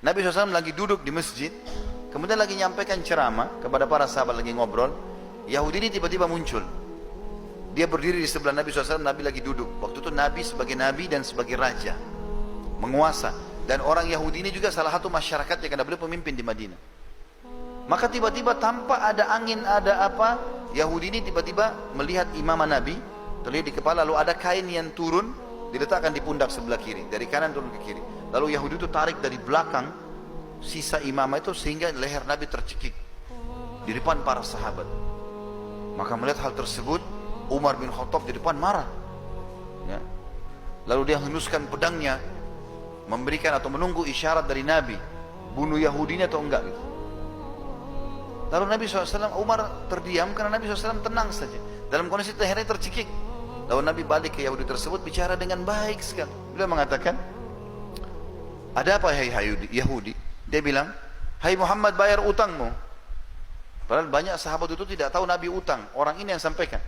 Nabi SAW lagi duduk di masjid, kemudian lagi nyampaikan ceramah kepada para sahabat, lagi ngobrol. Yahudi ini tiba-tiba muncul. Dia berdiri di sebelah Nabi SAW, Nabi lagi duduk. Waktu itu Nabi sebagai Nabi dan sebagai Raja, menguasa. Dan orang Yahudi ini juga salah satu masyarakatnya, karena beliau pemimpin di Madinah. Maka tiba-tiba tanpa ada angin, ada apa, Yahudi ini tiba-tiba melihat imamah Nabi, terlihat di kepala, lalu ada kain yang turun, diletakkan di pundak sebelah kiri, dari kanan turun ke kiri. Lalu Yahudi itu tarik dari belakang sisa imamah itu, sehingga leher Nabi tercekik di depan para sahabat. Maka melihat hal tersebut, Umar bin Khattab di depan marah, ya. Lalu dia henuskan pedangnya, memberikan atau menunggu isyarat dari Nabi, bunuh Yahudi ini atau enggak gitu. Lalu Nabi SAW, Umar terdiam karena Nabi SAW tenang saja dalam kondisi lehernya tercekik. Lalu Nabi balik ke Yahudi tersebut, bicara dengan baik sekali. Beliau mengatakan, ada apa hai Yahudi? Dia bilang, hai Muhammad, bayar utangmu. Padahal banyak sahabat itu tidak tahu Nabi utang. Orang ini yang sampaikan,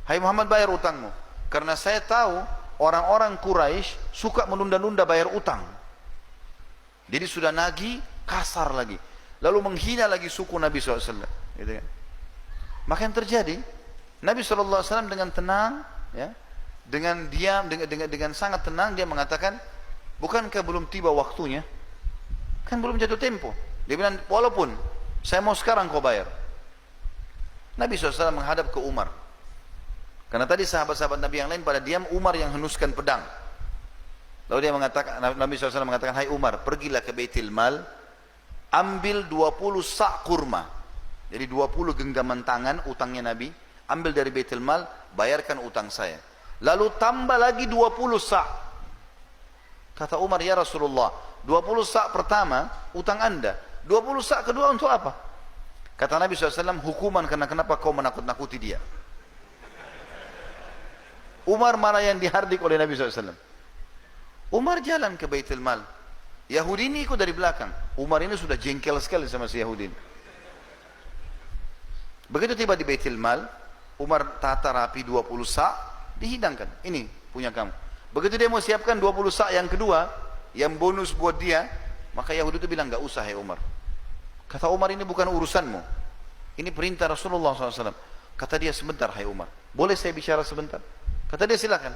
hai Muhammad, bayar utangmu. Karena saya tahu orang-orang Quraisy suka menunda-nunda bayar utang. Jadi sudah nagih, kasar lagi. Lalu menghina lagi suku Nabi SAW. Gitu kan? Maka yang terjadi, Nabi SAW dengan tenang, ya, dengan diam, dengan sangat tenang, dia mengatakan, bukankah belum tiba waktunya? Kan belum jatuh tempo. Dia bilang, walaupun saya mau sekarang kau bayar. Nabi SAW menghadap ke Umar. Karena tadi sahabat-sahabat Nabi yang lain pada diam, Umar yang henuskan pedang. Lalu dia mengatakan, Nabi SAW mengatakan, hai Umar, pergilah ke Baitul Mal, ambil 20 sak kurma. Jadi 20 genggaman tangan utangnya Nabi, ambil dari Baitul Mal, bayarkan utang saya. Lalu tambah lagi 20 sak. Kata Umar, ya Rasulullah, 20 sak pertama utang anda, 20 sak kedua untuk apa? Kata Nabi SAW, hukuman karena kenapa kau menakut-nakuti dia. Umar marah yang dihardik oleh Nabi SAW. Umar jalan ke Baitul Mal, Yahudi ini ikut dari belakang. Umar ini sudah jengkel sekali sama si Yahudi ini. Begitu tiba di Baitul Mal, Umar tata rapi 20 sak, dihidangkan, ini punya kamu. Begitu dia mau siapkan 20 sak yang kedua, yang bonus buat dia, maka Yahudi itu bilang, gak usah ya Umar. Kata Umar, ini bukan urusanmu, ini perintah Rasulullah SAW. Kata dia, sebentar hai Umar, boleh saya bicara sebentar? Kata dia, silakan.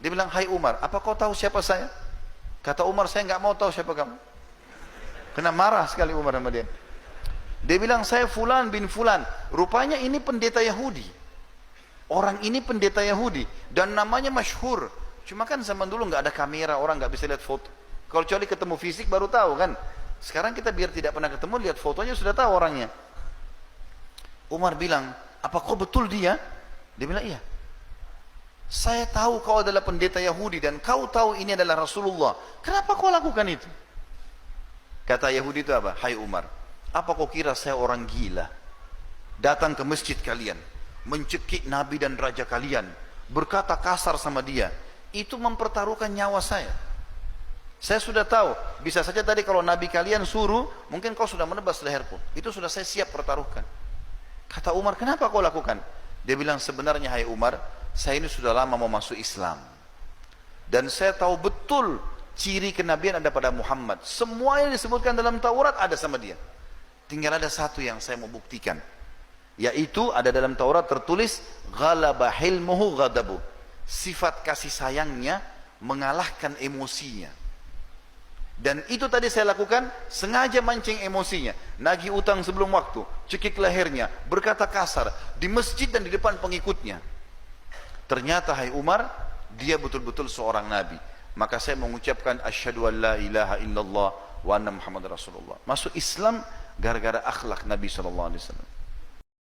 Dia bilang, hai Umar, apa kau tahu siapa saya? Kata Umar, saya nggak mau tahu siapa kamu. Kena marah sekali Umar sama dia. Dia bilang, saya Fulan bin Fulan. Rupanya ini pendeta Yahudi. Orang ini pendeta Yahudi dan namanya masyhur. Cuma kan zaman dulu nggak ada kamera, orang nggak bisa lihat foto. Kalau kecuali ketemu fisik baru tahu kan. Sekarang kita biar tidak pernah ketemu, lihat fotonya sudah tahu orangnya. Umar bilang, apa kau betul dia? Dia bilang, iya. Saya tahu kau adalah pendeta Yahudi dan kau tahu ini adalah Rasulullah. Kenapa kau lakukan itu? Kata Yahudi itu apa? Hai Umar, apa kau kira saya orang gila? Datang ke masjid kalian, mencekik Nabi dan Raja kalian, berkata kasar sama dia. Itu mempertaruhkan nyawa saya. Saya sudah tahu, bisa saja tadi kalau Nabi kalian suruh, mungkin kau sudah menebas leherku. Itu sudah saya siap pertaruhkan. Kata Umar, kenapa kau lakukan? Dia bilang, sebenarnya hai Umar, saya ini sudah lama mau masuk Islam. Dan saya tahu betul ciri kenabian ada pada Muhammad. Semua yang disebutkan dalam Taurat ada sama dia. Tinggal ada satu yang saya mau buktikan. Yaitu ada dalam Taurat tertulis, ghalaba hilmuhu ghadabu. Sifat kasih sayangnya mengalahkan emosinya. Dan itu tadi saya lakukan, sengaja mancing emosinya. Nagih utang sebelum waktu, cekik lehernya, berkata kasar, di masjid dan di depan pengikutnya. Ternyata hai Umar, dia betul-betul seorang Nabi. Maka saya mengucapkan asyhadu an la ilaha illallah wa anna Muhammad Rasulullah. Masuk Islam gara-gara akhlak Nabi SAW.